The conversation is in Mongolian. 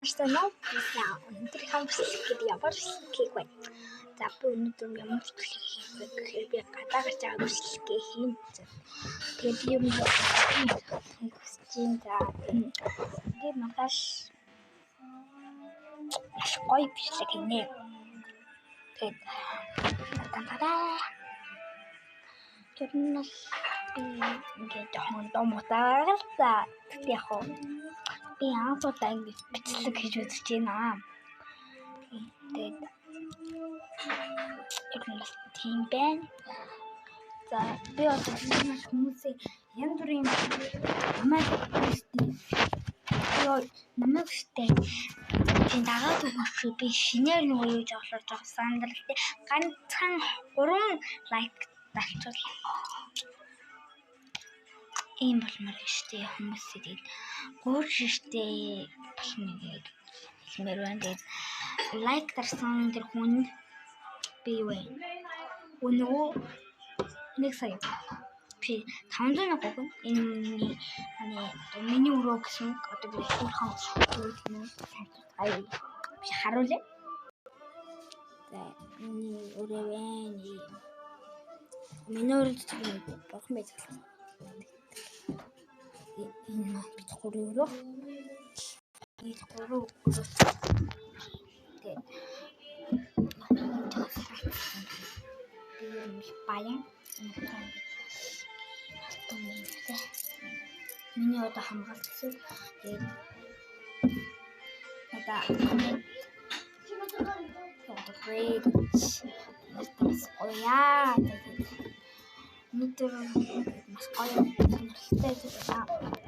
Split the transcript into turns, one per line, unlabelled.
Арсенал өнөөдөр хамсалт ямар хийх вэ? За би өнөөдөр ямар хөтлөх хийх вэ гэхээр би гадаа гарч байгаа хөтлөлгээ хийн. Тэгээд би юм хүсэж байна. Тэгээд магаш гоё бичлэг хийнэ. Тэгээд тантараа. Тэрнээс ингээд домотаа за яг хоо би анхудаа ингэж бичлэг хийж үзэж байна. Тэгээд тэрнээс тийм байна. За би одоо хүмүүсийн янз бүрийн намайг штэ тийм дагаад өгөх би шинээр нөгөө юу жаглаж авсан даа. Ганцхан 3 лайк давчвал ийм болмоор штэ хүмүүсийн гуурж штэ болмыг хэлмээр байна. Тэгээд лайк дарсан тэр хүнд би юу вэ? Өнөө нэг сая би 500 гог энэ миний өрөө гэсэн одоо би өөрхөн ай би харуулъя. За миний өрөө байна. Миний өрөөд бохом байж гэлээ. Энэ би өрөө. Тэгээд өрөө. Баян миний одоо хамгаалт гэсэн. Тэгээд одоо great ояа мэдээ маш гоё сонирхолтой байна.